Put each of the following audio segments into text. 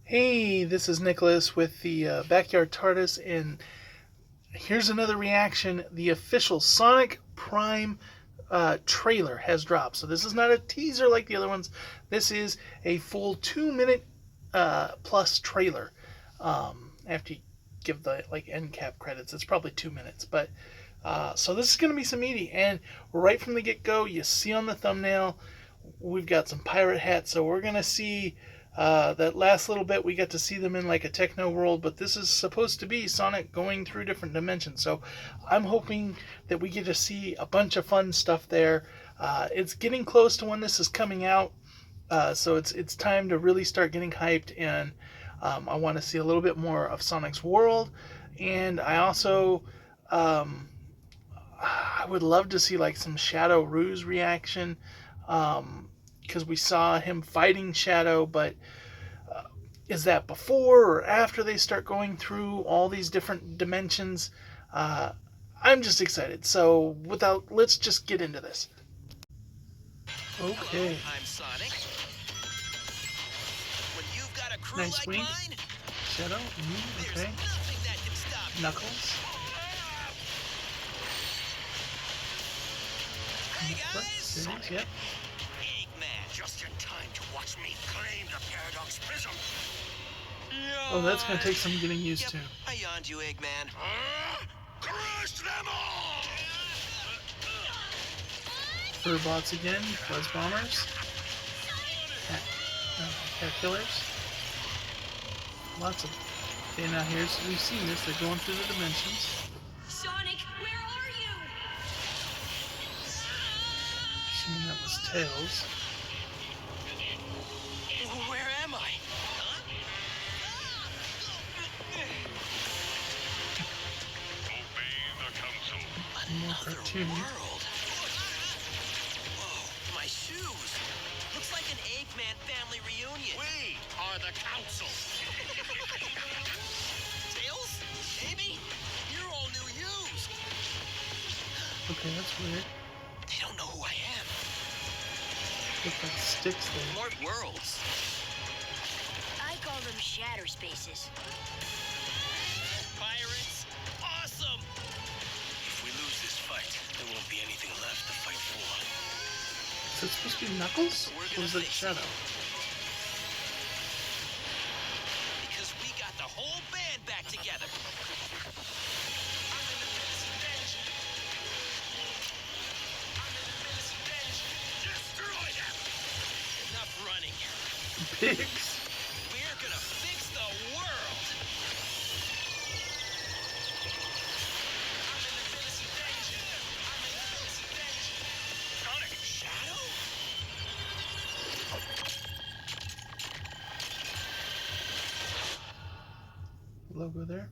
Hey, this is Nicholas with the Backyard TARDIS, and here's another reaction. The official Sonic Prime trailer has dropped. So this is not a teaser like the other ones. This is a full 2 minute plus trailer. After you give the end cap credits, it's probably 2 minutes. But so this is going to be some meaty, and right from the get go, you see on the thumbnail, we've got some pirate hats. So we're going to see. That last little bit, we get to see them in like a techno world, but this is supposed to be Sonic going through different dimensions. So I'm hoping that we get to see a bunch of fun stuff there. It's getting close to when this is coming out, so it's time to really start getting hyped, and I want to see a little bit more of Sonic's world, and I also I would love to see like some Shadow Ruse reaction. Because we saw him fighting Shadow, but is that before or after they start going through all these different dimensions? I'm just excited. So let's just get into this. Okay. Hello, I'm Sonic. When you've got a crew Nice like wink. mine, Shadow. there's Okay. nothing that can stop you. Knuckles. Hey guys! Yep. Eggman, Just in time to watch me claim the Paradox Prism. Oh, that's gonna take some getting used Yep, to. I yawned you, Eggman. Crush them all! Furbots again. Buzz Bombers. Cat Killers. Lots of. Okay, now we've seen this. They're going through the dimensions. Sonic, where are you? Assuming that was Tails. Where am I? Obey the council. More Another cartoon. world. Whoa, my shoes. Looks like an Eggman family reunion. We are the council. Tails? Amy? You're all new yous. Okay, that's weird. They don't know who I am. Look like sticks there. More worlds. I call them shatter spaces. Pirates? Awesome! If we lose this fight, there won't be anything left to fight for. Is that supposed to be Knuckles? Or is it Shadow? Because we got the whole band back together. Destroy them! Enough running. Pigs. We're gonna fix the world. Sonic! Shadow? Logo there.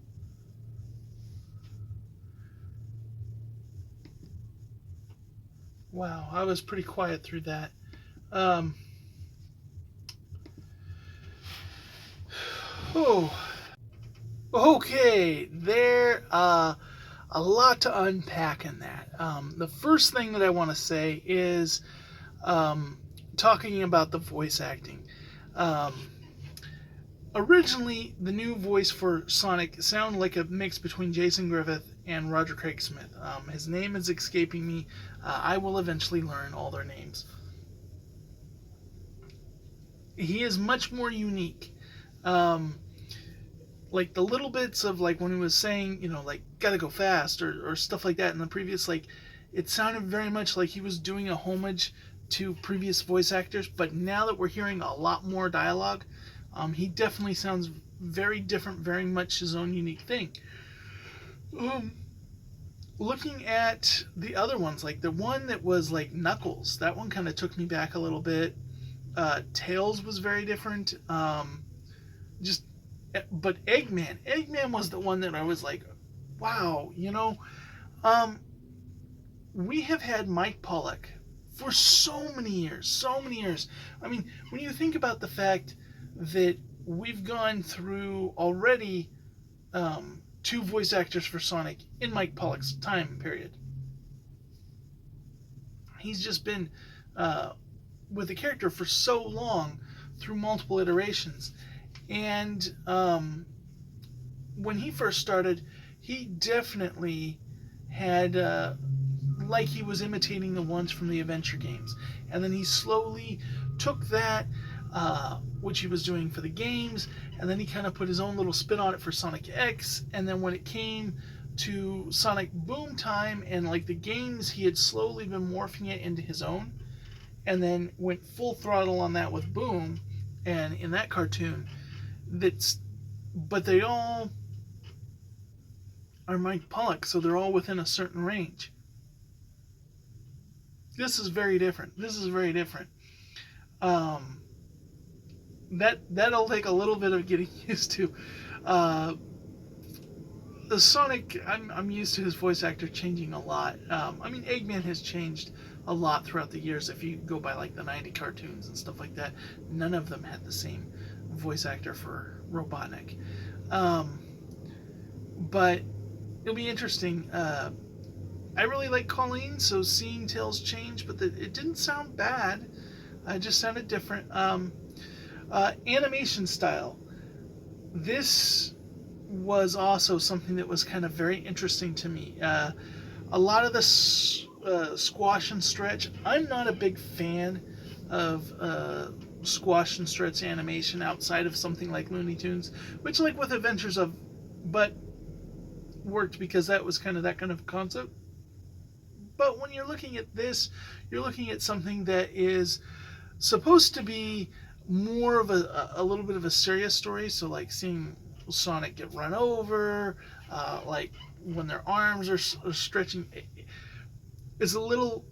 Wow, I was pretty quiet through that. Oh, okay. A lot to unpack in that. The first thing that I want to say is talking about the voice acting. Originally, the new voice for Sonic sounded like a mix between Jason Griffith and Roger Craig Smith. His name is escaping me. I will eventually learn all their names. He is much more unique. Like the little bits of like when he was saying, like gotta go fast or stuff like that in the previous, like it sounded very much like he was doing a homage to previous voice actors. But now that we're hearing a lot more dialogue, he definitely sounds very different, very much his own unique thing. Looking at the other ones, like the one that was like Knuckles, that one kind of took me back a little bit. Tails was very different. But Eggman was the one that I was like, wow, we have had Mike Pollock for so many years. I mean, when you think about the fact that we've gone through already two voice actors for Sonic in Mike Pollock's time period. He's just been with the character for so long through multiple iterations. And when he first started, he definitely had like he was imitating the ones from the adventure games, and then he slowly took that, which he was doing for the games, and then he kind of put his own little spin on it for Sonic X. And then when it came to Sonic Boom Time and like the games, he had slowly been morphing it into his own, and then went full throttle on that with Boom, and in that cartoon, but they all are Mike Pollock, so they're all within a certain range. This is very different. This is very different. That'll take a little bit of getting used to. The Sonic, I'm used to his voice actor changing a lot. I mean, Eggman has changed a lot throughout the years. If you go by like the 90 cartoons and stuff like that, none of them had the same voice actor for Robotnik. But it'll be interesting. I really like Colleen, so seeing Tails change, but it didn't sound bad. It just sounded different. Animation style. This was also something that was kind of very interesting to me. A lot of the squash and stretch. I'm not a big fan of squash and stretch animation outside of something like Looney Tunes, which, like with Adventures of, but worked because that was kind of that kind of concept. But when you're looking at this, you're looking at something that is supposed to be more of a little bit of a serious story. So like seeing Sonic get run over, like when their arms are stretching, is a little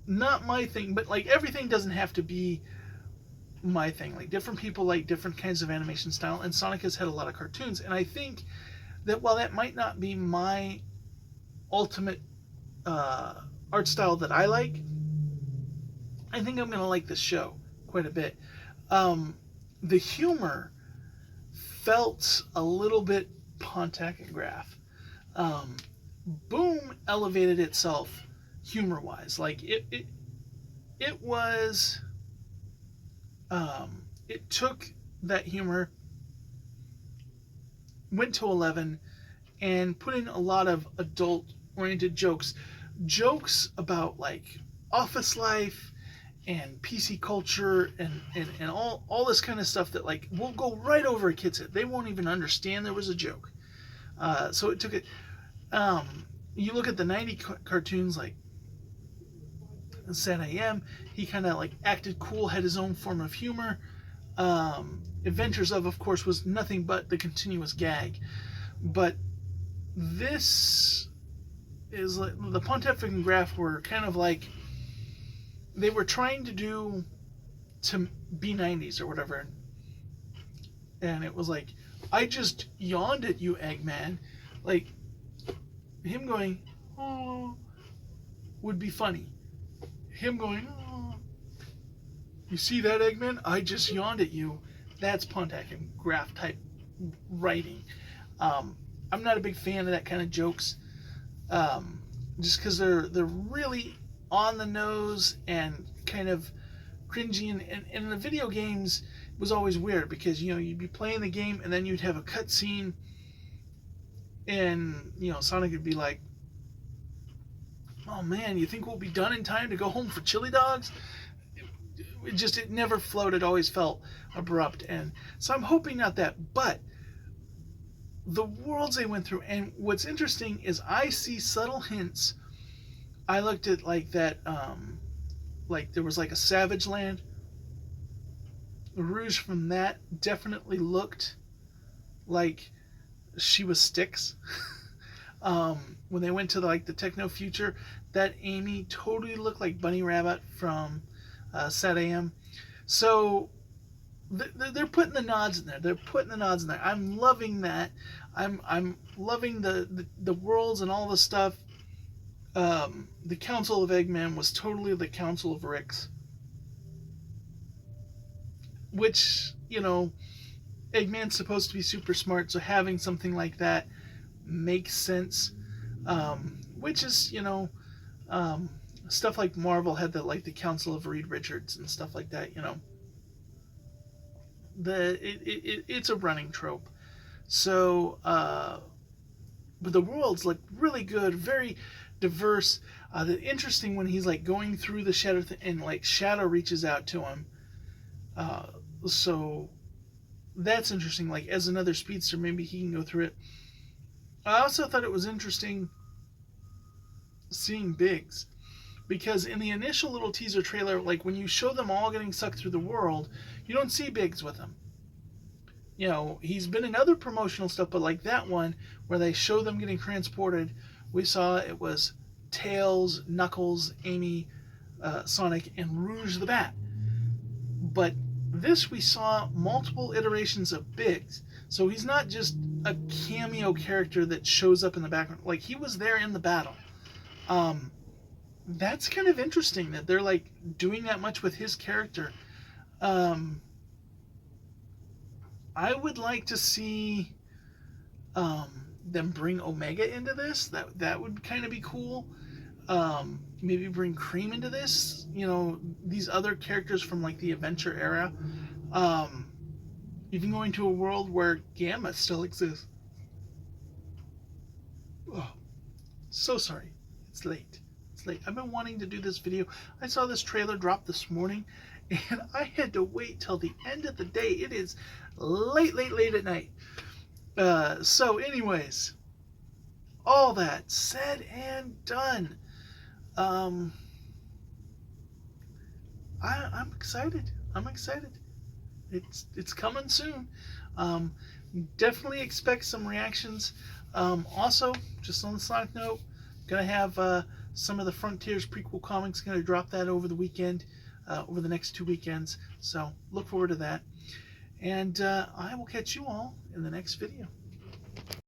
not my thing. But like everything doesn't have to be my thing. Like different people like different kinds of animation style, and Sonic has had a lot of cartoons. And I think that while that might not be my ultimate art style that I like, I think I'm going to like this show quite a bit. The humor felt a little bit Pontac and Graff. Boom elevated itself humor-wise. Like it was. It took that humor, went to 11, and put in a lot of adult-oriented jokes about like office life and PC culture and all this kind of stuff that like will go right over a kid's head. They won't even understand there was a joke. So it took it. You look at the 90 cartoons like Sad AM, he kind of like acted cool, had his own form of humor. Adventures of course, was nothing but the continuous gag. But this is like the Pontific and Graff were kind of like they were trying to do to be 90s or whatever, and it was like, I just yawned at you, Eggman. Like him going, oh, would be funny. Him going, oh, you see that, Eggman? I just yawned at you. That's Pontiac and Graff type writing. I'm not a big fan of that kind of jokes, just because they're really on the nose and kind of cringy. And in the video games, it was always weird because you'd be playing the game and then you'd have a cutscene, and Sonic would be like, "Oh man, you think we'll be done in time to go home for chili dogs?" It never flowed. It always felt abrupt, and so I'm hoping not that, but the worlds they went through. And what's interesting is I see subtle hints. I looked at like that, like there was like a Savage Land. Rouge from that definitely looked like she was Styx. When they went to like the techno future, that Amy totally looked like Bunny Rabbit from Sad AM. So they're putting the nods in there. They're putting the nods in there. I'm loving that. I'm loving the worlds and all the stuff. The Council of Eggman was totally the Council of Ricks, which Eggman's supposed to be super smart, so having something like that makes sense. Which is stuff like Marvel had the Council of Reed Richards and stuff like that. it's a running trope. So, but the world's like really good, very diverse. The interesting when he's like going through the shadow and like Shadow reaches out to him. Uh, so that's interesting. Like as another speedster, maybe he can go through it. I also thought it was interesting seeing Biggs because in the initial little teaser trailer, like when you show them all getting sucked through the world, you don't see Biggs with them. You know, he's been in other promotional stuff, but like that one where they show them getting transported, we saw it was Tails, Knuckles, Amy, Sonic, and Rouge the Bat. But this we saw multiple iterations of Biggs. So he's not just a cameo character that shows up in the background. Like he was there in the battle. That's kind of interesting that they're like doing that much with his character. I would like to see them bring Omega into this. That would kind of be cool. Maybe bring Cream into this. You know, these other characters from like the Adventure era. Even going to a world where Gamma still exists. Oh, so sorry. It's late. It's late. I've been wanting to do this video. I saw this trailer drop this morning, and I had to wait till the end of the day. It is late at night. So anyways, all that said and done, I'm excited. I'm excited. It's coming soon. Definitely expect some reactions. Also, just on the side note, gonna have some of the Frontiers prequel comics. Gonna drop that over the weekend, over the next 2 weekends. So look forward to that. And I will catch you all in the next video.